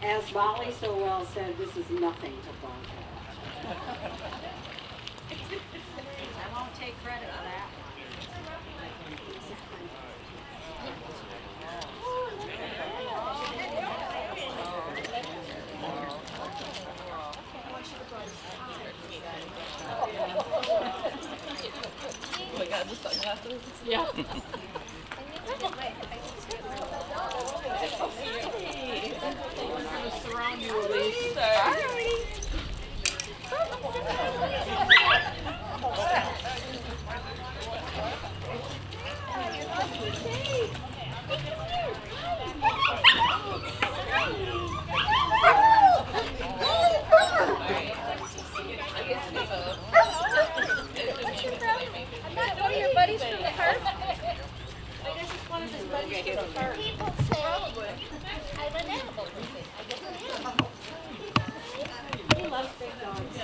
As Molly so well said, this is nothing to Bronco. I won't take credit for that. Oh my God, the sunglasses? Yeah. We're going to surround you, Elise. One of your buddies from the park? I guess it's one of his buddies from the park. People say I'm an animal. He loves big dogs.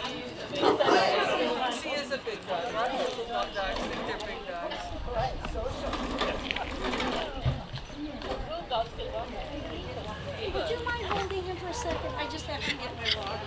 She is a big dog. Lots of people love dogs. Think they're big dogs. Would you mind holding him for a second? I just have to get my water.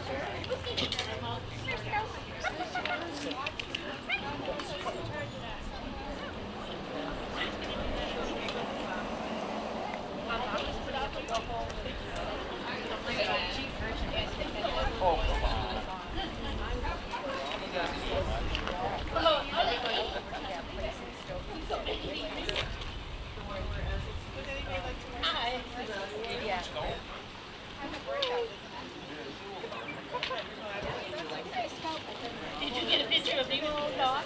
Did you get a picture of the old dog?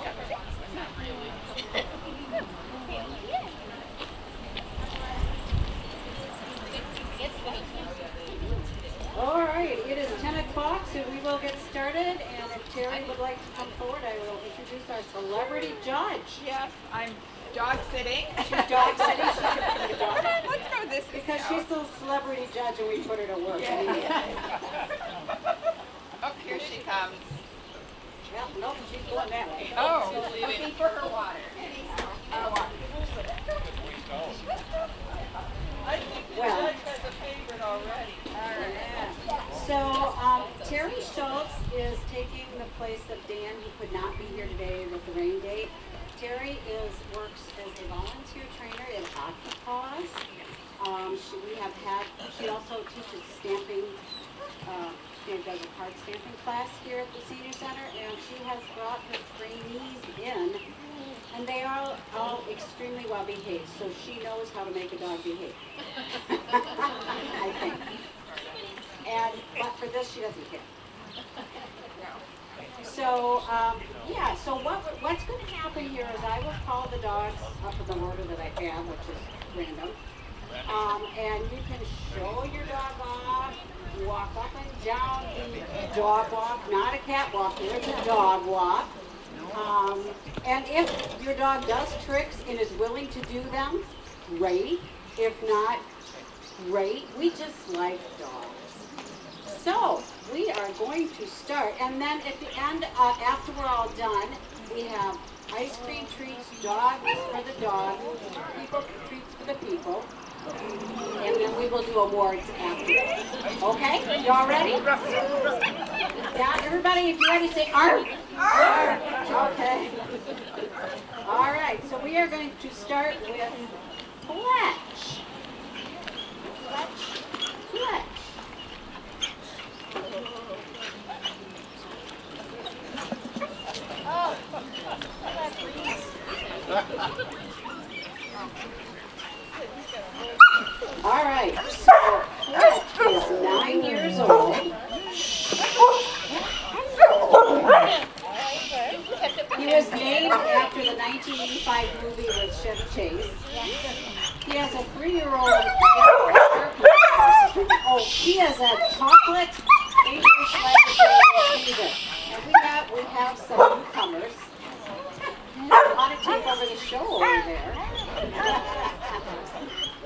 All right, it is 10 o'clock, so we will get started. And if Terry would like to come forward, I will introduce our celebrity judge. Yes, I'm dog sitting. She's dog sitting. She can put a dog. Let's go this Because she's the celebrity judge and we put her to work. Oh, here she comes. Well, no, she's going that way. Oh, looking for her water. I think the Well. judge has a favorite already. So Terry Schultz is taking the place of Dan, who could not be here today with the rain date. Terry works as a volunteer trainer at Occupaws. She also teaches stamping. She does a card stamping class here at the senior center, and she has brought her trainees in, and they are all extremely well behaved. So she knows how to make a dog behave. I think. But for this, she doesn't care. So, so what's going to happen here is I will call the dogs up in the order that I have, which is random. And you can show your dog off, walk up and down the dog walk, not a cat walk, there's a dog walk. And if your dog does tricks and is willing to do them, great. If not, great. We just like dogs. So, we are going to start, and then at the end, after we're all done, we have ice cream treats, dogs for the dog, people treats for the people, and then we will do awards after that. Okay? Y'all ready? Yeah, everybody, if you're ready, say arf. Arf. Okay. All right, so we are going to start with Fletch. Fletch. All right, so Fletch is 9 years old. He was named after the 1985 movie with Chevy Chase. He has a 3-year-old. Oh, he has a chocolate English Labrador Retriever. And we have some newcomers. I want to take over the show over there.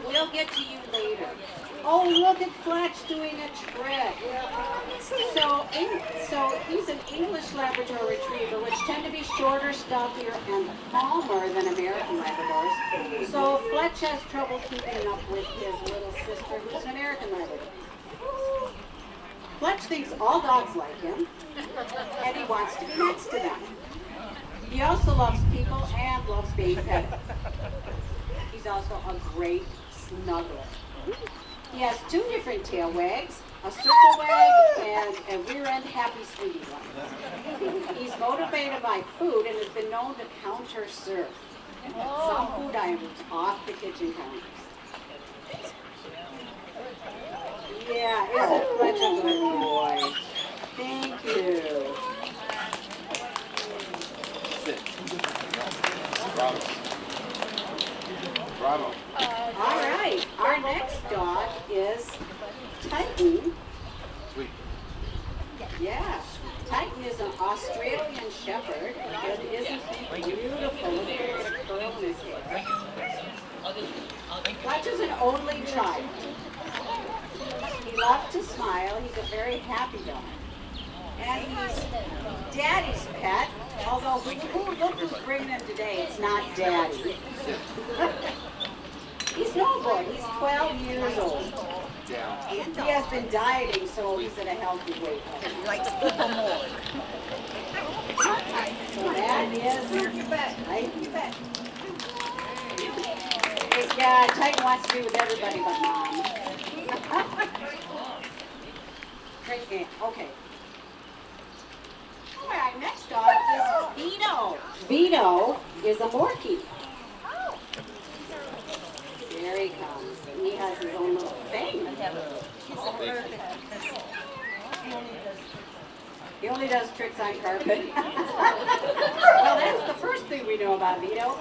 We'll get to you later. Oh, look at Fletch doing a trick. So he's an English Labrador Retriever, which tend to be shorter, stuffier, and calmer than American Labradors. So Fletch has trouble keeping up with his little sister, who's an American Labrador. Fletch thinks all dogs like him, and he wants to be next to them. He also loves people and loves being petted. He's also a great snuggler. He has 2 different tail wags, a circle wag and a rear end happy sweetie one. He's motivated by food and has been known to counter serve some food items off the kitchen counters. Yeah, isn't Fletch a good boy? Thank you. Bravo. Bravo. All right, our next dog is Titan. Sweet. Yeah, Titan is an Australian Shepherd, and isn't he beautiful? Look at the curl in his hair. Fletch is an only child. He loves to smile. He's a very happy dog. And he's Daddy's pet, although look who's bringing him today. It's not Daddy. He's no good. He's 12 years old. Down. He has been dieting, so he's at a healthy weight. He likes people more. So that is you bet. You bet. Yeah, Titan wants to be with everybody but Mom. Great game. Okay. All right, next dog is Vito. Vito is a Morkie. There he comes. And he has his own little thing. He only does tricks on carpet. Well, that's the first thing we know about Vito.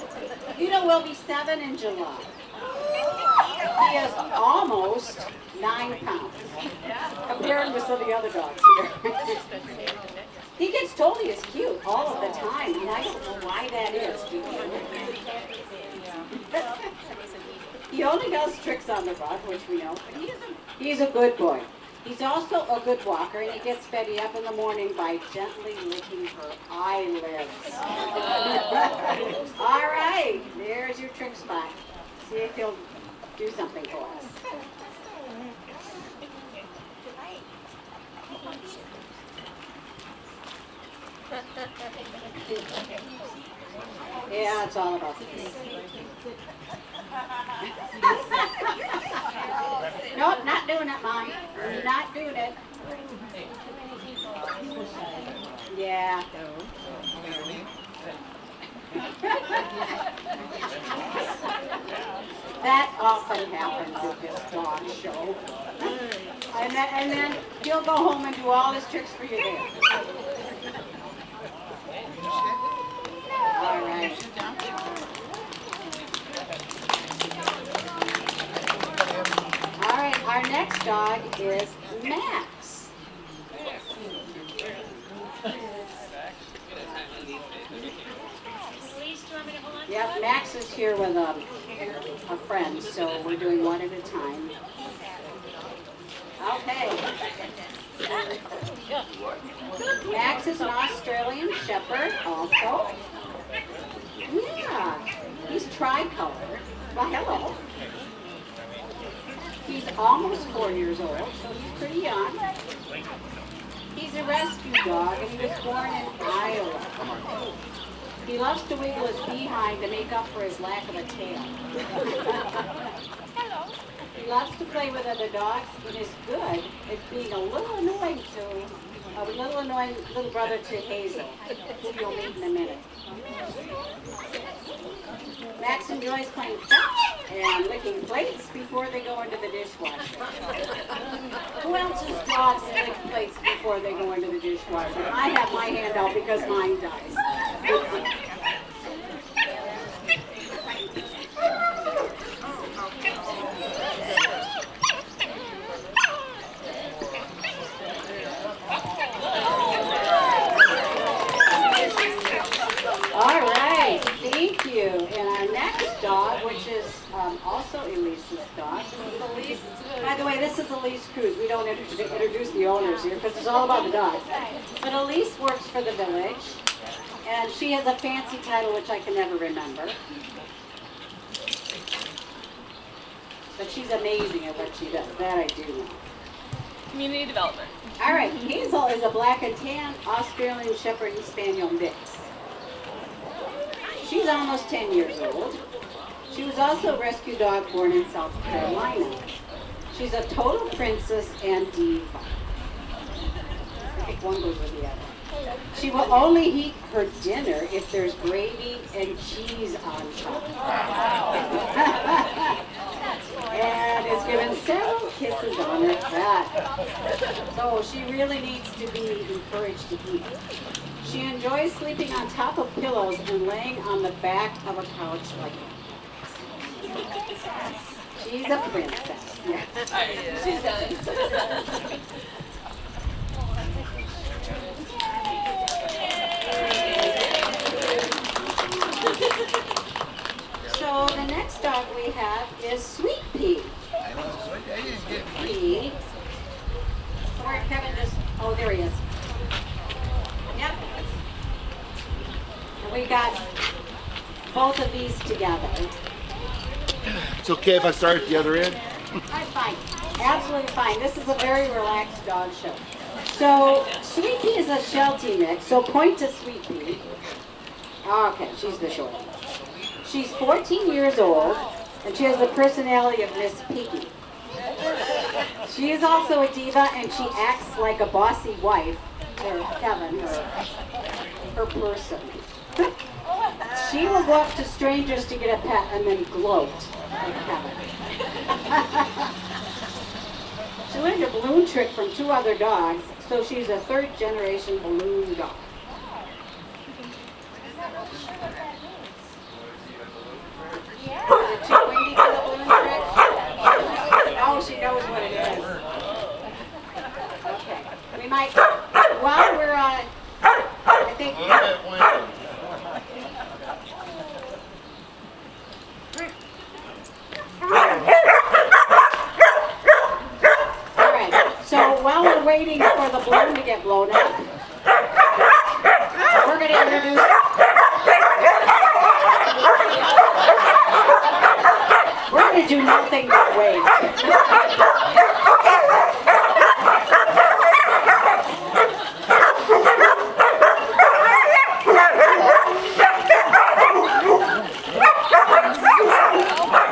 Vito will be 7 in July. He is almost 9 pounds, compared with some of the other dogs here. He gets told he is cute all of the time, and I don't know why that is. He only does tricks on the rug, which we know, but he's a good boy. He's also a good walker, and he gets Betty up in the morning by gently licking her eyelids. All right, there's your trick spot. See if he'll do something for us. Yeah, it's all about this. Nope, not doing it, Mom. Not doing it. Yeah. That often happens at this dog show. And then he'll go home and do all his tricks for you there. All right. All right, our next dog is Max. Yep, Max is here with a friend, so we're doing one at a time. Okay. Max is an Australian Shepherd also. Yeah, he's tricolor. Well, hello. He's almost 4 years old, so he's pretty young. He's a rescue dog, and he was born in Iowa. He loves to wiggle his behind to make up for his lack of a tail. He loves to play with other dogs and is good at being a little annoying little brother to Hazel, who you'll meet in a minute. Max enjoys playing fetch and licking plates before they go into the dishwasher. Who else's dogs lick plates before they go into the dishwasher? I have my hand out because mine does. All right, thank you. And our next dog, which is also Elise's dog. Elise, by the way, this is Elise Cruz. We don't introduce the owners here because it's all about the dog. But Elise works for the village, and she has a fancy title which I can never remember. But she's amazing at what she does. That I do know. Community development. All right, Hazel is a black and tan Australian Shepherd and Spaniel mix. She's almost 10 years old. She was also a rescue dog born in South Carolina. She's a total princess and diva. I think one goes with the other. She will only eat her dinner if there's gravy and cheese on top. And is given several kisses on her butt. So she really needs to be encouraged to eat. She enjoys sleeping on top of pillows and laying on the back of a couch like that. She's a princess. Yeah. She's done. So the next dog we have is Sweet Pea. Pea. Where Kevin just, oh, there he is. Yep. And we got both of these together. It's okay if I start at the other end? I'm fine. Absolutely fine. This is a very relaxed dog show. So Sweet Pea is a Sheltie mix, so point to Sweet Pea. Okay, she's the short one. She's 14 years old, and she has the personality of Miss Piggy. She is also a diva, and she acts like a bossy wife, or Kevin, her person. She will go up to strangers to get a pet and then gloat like Kevin. She learned a balloon trick from 2 other dogs, so she's a 3rd generation balloon dog. Is it too windy for the balloon trick? Oh, she knows what it is. Okay. We might, while we're on, I think. All right. So while we're waiting for the balloon to get blown up, we're going to introduce. We're going to do nothing but wait.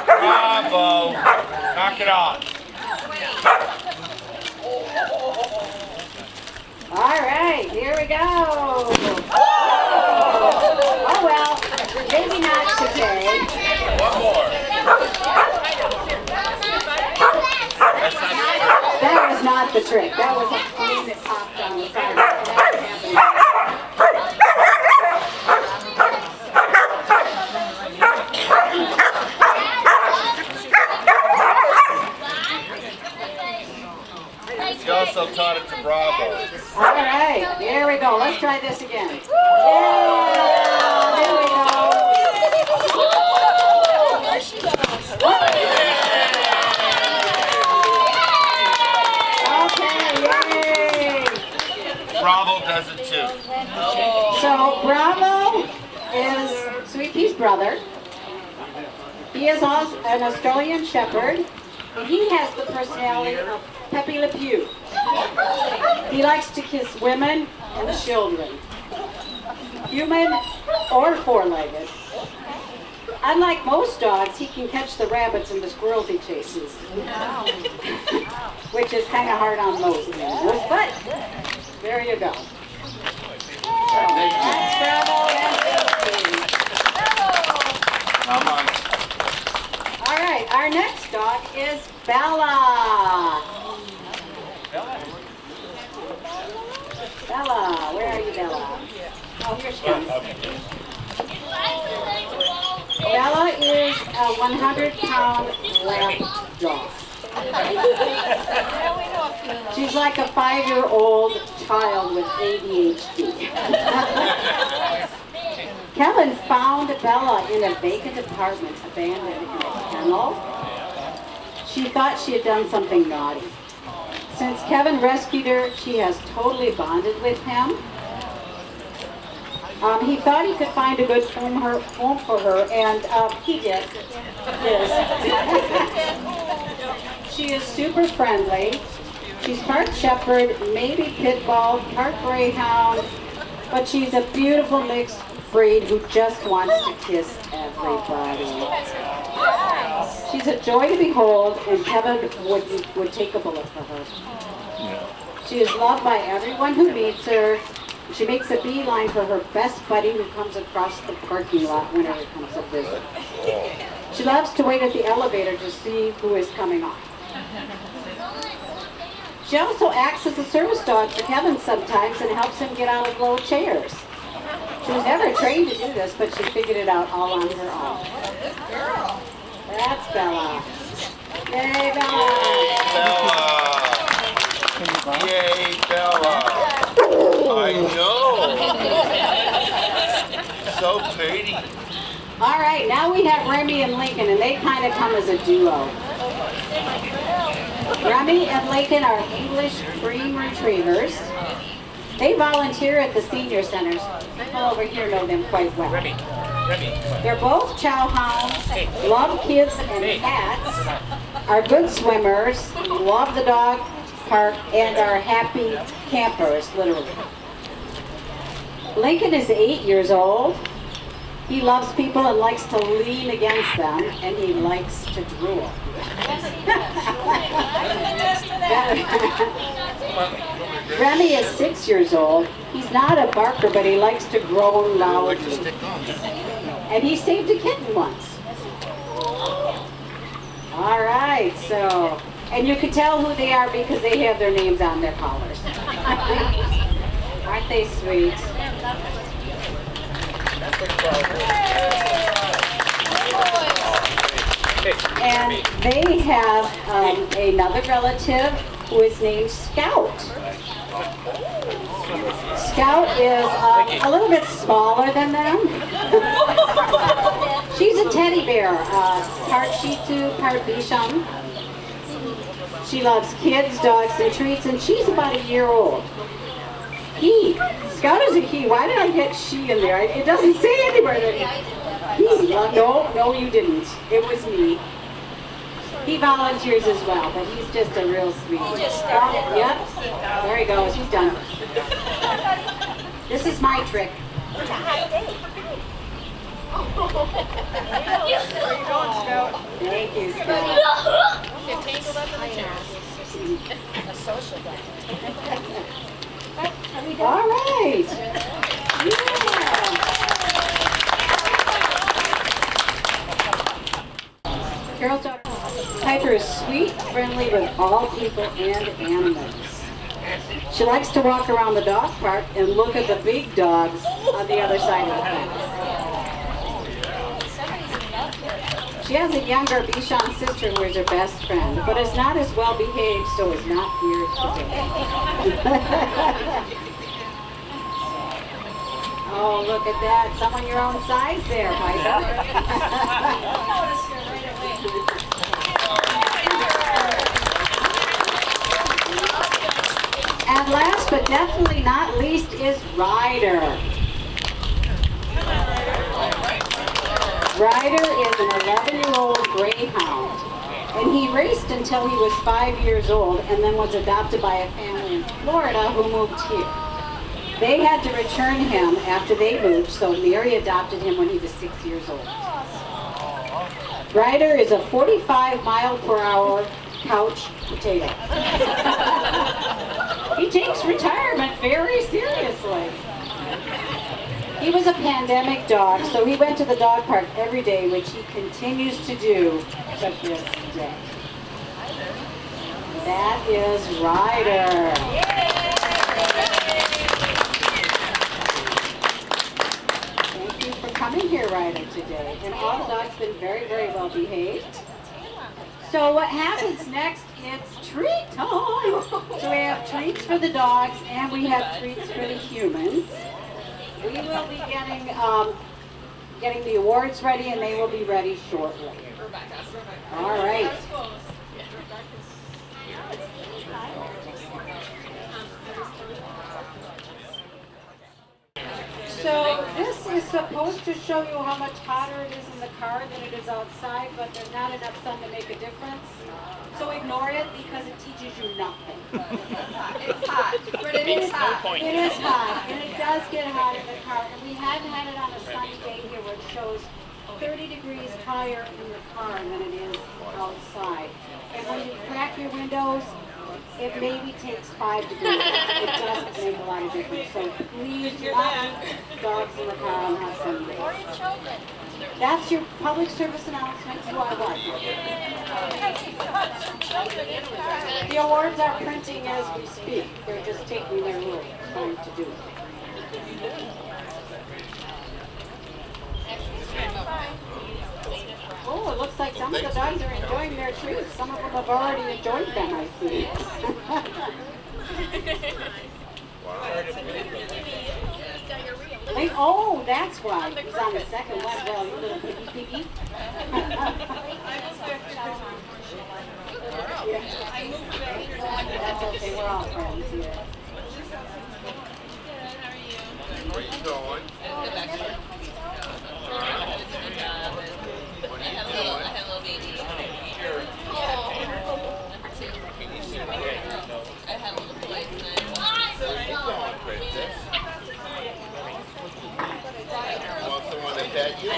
Bravo! Knock it off. All right, here we go. Oh well, maybe not today. One more. That was not the trick. That was a balloon that popped on the side. That happened. She also taught it to Bravo. All right, here we go. Let's try this again. Yeah, there we go. Okay, yay. Bravo does it too. So Bravo is Sweet Pea's brother. He is also an Australian Shepherd. He has the personality of Pepe Le Pew. He likes to kiss women and children, human or 4-legged. Unlike most dogs, he can catch the rabbits and the squirrels he chases, which is kind of hard on most animals, but there you go. So, that's Bravo and Come on. all right, our next dog is Bella. Bella, where are you, Bella? Oh, here she comes. Bella is a 100-pound lap dog. She's like a 5-year-old child with ADHD. Kevin found Bella in a vacant apartment, abandoned in a kennel. She thought she had done something naughty. Since Kevin rescued her, she has totally bonded with him. He thought he could find a good home for her, and he did. Yes. She is super friendly. She's part shepherd, maybe pit bull, part greyhound, but she's a beautiful mixed breed who just wants to kiss everybody. She's a joy to behold, and Kevin would take a bullet for her. She is loved by everyone who meets her. She makes a beeline for her best buddy who comes across the parking lot whenever it comes to visit. She loves to wait at the elevator to see who is coming on. She also acts as a service dog for Kevin sometimes and helps him get out of low chairs. She was never trained to do this, but she figured it out all on her own. That's Bella. Yay, Bella! Bella! Yay, Bella! I know! So pretty. All right, now we have Remy and Lincoln, and they kind of come as a duo. Remy and Lincoln are English cream retrievers. They volunteer at the senior centers. People over here know them quite well. They're both chow hounds, love kids and cats, are good swimmers, love the dog park, and are happy campers, literally. Lincoln is 8 years old. He loves people and likes to lean against them, and he likes to drool. Remy is 6 years old. He's not a barker, but he likes to groan loudly. And he saved a kitten once. All right, so, and you can tell who they are because they have their names on their collars. Aren't they sweet? And they have another relative who is named Scout. Scout is a little bit smaller than them. She's a teddy bear, part Shih Tzu, part Bichon. She loves kids, dogs, and treats, and she's about a year old. Scout is a he. Why did I get she in there? It doesn't say anywhere that no, you didn't. It was me. He volunteers as well, but he's just a real sweet. Yep. There he goes. He's done. This is my trick. Where you going, Scout? Thank you, Scout. Get tangled up in the chair. A social guy. All right. Yeah. Carol's daughter Piper is sweet, friendly with all people and animals. She likes to walk around the dog park and look at the big dogs on the other side of the fence. She has a younger Bichon sister who is her best friend, but is not as well behaved, so is not here today. Oh, look at that. Someone your own size there, Piper. And last but definitely not least is Ryder. Ryder is an 11-year-old greyhound, and he raced until he was 5 years old and then was adopted by a family in Florida who moved here. They had to return him after they moved, so Mary adopted him when he was 6 years old. Ryder is a 45-mile-per-hour couch potato. He takes retirement very seriously. He was a pandemic dog, so he went to the dog park every day, which he continues to do to this day. That is Ryder. Thank you for coming here, Ryder, today. And all the dogs have been very, very well behaved. So what happens next, it's treat time. So we have treats for the dogs and we have treats for the humans. We will be getting the awards ready, and they will be ready shortly. All right. So this is supposed to show you how much hotter it is in the car than it is outside, but there's not enough sun to make a difference. So ignore it because it teaches you nothing. It's hot, but it is hot. It is hot, and it does get hot in the car. And we have had it on a sunny day here where it shows 30 degrees higher in the car than it is outside. And when you crack your windows, it maybe takes 5 degrees. It doesn't make a lot of difference. So please do not keep dogs in the car on hot sunny days. Or your children. That's your public service announcement to our wife. The awards are printing as we speak. They're just taking their little time to do it. Oh, it looks like some of the dogs are enjoying their treats. Some of them have already enjoyed them, I see. Oh, that's why. He's on the second one. Well, you little piggy piggy. That's okay. We're all friends here. Where you going? Want someone to pet you?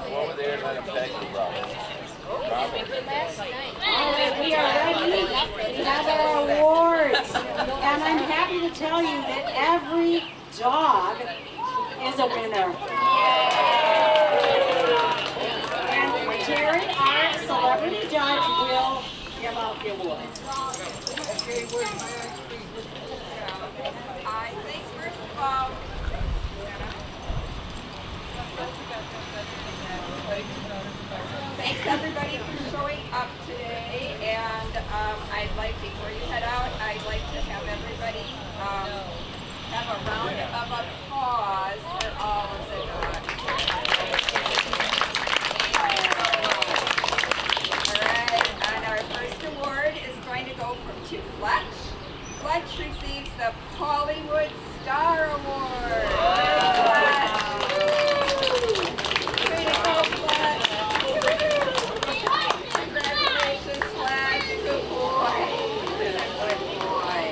Go over there and let him pet you, Robin. All right, we are ready. We have our awards. And I'm happy to tell you that every dog is a winner. And Terry, our celebrity judge, will give out the awards. I think first of all, thanks everybody for showing up today, and I'd like, before you head out, I'd like to have everybody have a round of applause for all of the dogs. Alright, and our first award is going to go to Fletch. Fletch receives the Hollywood Star Award. Fletch. Way to go, Fletch. Congratulations, Fletch. Good boy. Good boy.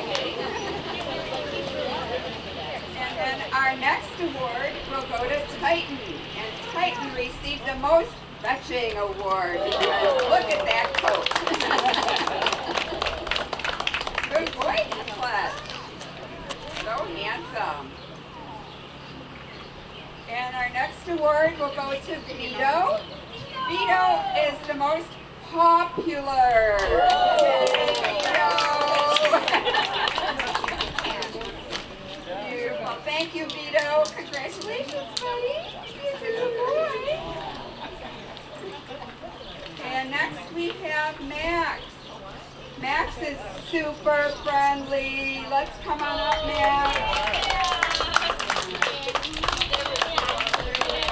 And then our next award will go to Titan. And Titan received the Most Fetching Award. Look at that coat. Good boy, Fletch. So handsome. And our next award will go to Vito. Vito is the most popular. Beautiful. Thank you, Vito. Congratulations, buddy. You're a good boy. And next we have Max. Max is super friendly. Let's come on up, Max.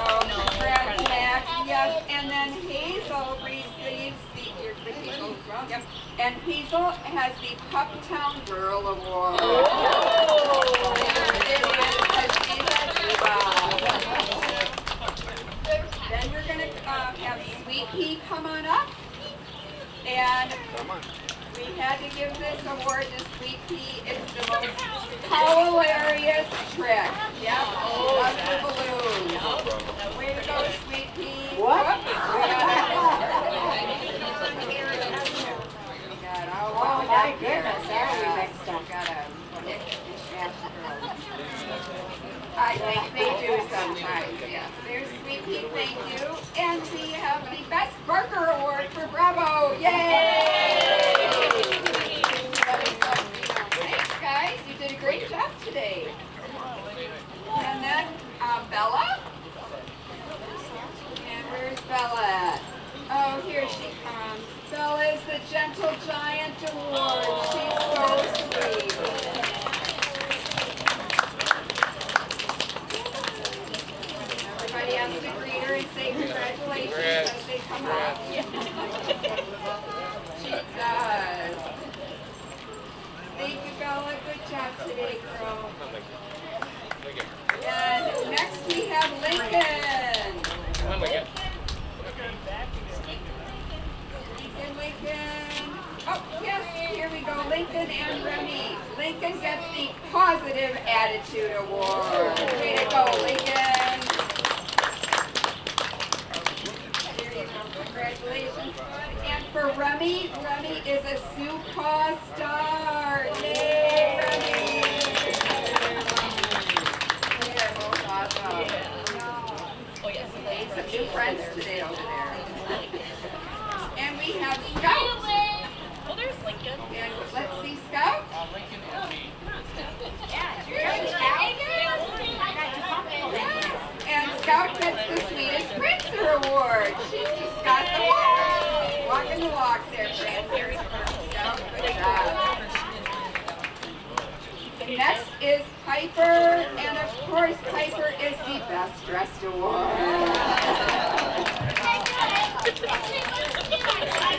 Oh, congrats, Max. Yes, and then Hazel receives yep. And Hazel has the Puptown Girl Award. Then we're going to have Sweet Pea come on up. And we had to give this award to Sweet Pea. It's the most hilarious trick. Yep, love the balloon. Way to go, Sweet Pea. What? Oh my goodness, are we mixed up? I think they do sometimes, yes. There's Sweet Pea, thank you. And we have the Best Barker Award for Bravo. Yay! Thanks, guys. You did a great job today. And then Bella. And where's Bella? Oh, here she comes. Gentle Giant Award. She's so sweet. Everybody has to greet her and say congratulations as they come up. She does. Thank you, Bella. Good job today, girl. And next we have Lincoln. Lincoln. Oh, yes, here we go. Lincoln and Remy. Lincoln gets the Positive Attitude Award. Way to go, Lincoln. Here you go. Congratulations. And for Remy, Remy is a Sioux Paw star. Yay, Remy. They are both awesome. Made some new friends today over there. And we have Scout. Oh, there's Lincoln. And let's see Scout. And Scout gets the Sweetest Prancer Award. She's just got the walk. Walking the walk there, Prancer. Scout, good job. Next is Piper, and of course Piper is the Best Dressed Award.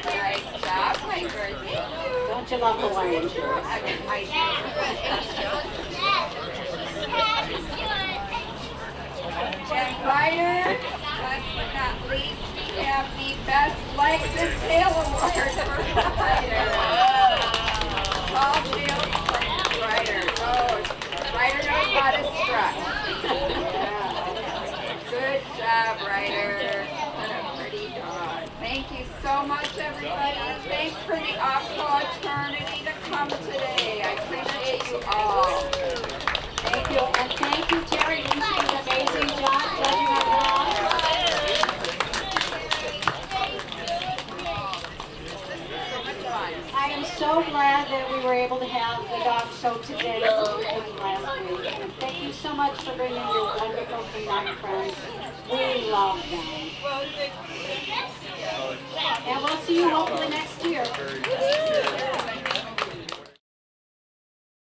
Nice job, Piper. Thank you. Don't you love Hawaiian shirts? And Ryder, last but not least, we have the Best Legs and Tail Award for Ryder. Tall tails for Ryder. Oh, Ryder knows how to strut. Yeah. Good job, Ryder. What a pretty dog. Thank you so much, everybody. Thanks for the Aqua Eternity to come today. I appreciate you all. Thank you. And thank you, Terry. You did an amazing job judging our dogs. I am so glad that we were able to have the dog show today and last week. And thank you so much for bringing your wonderful canine friends. We love them. And we'll see you hopefully next year.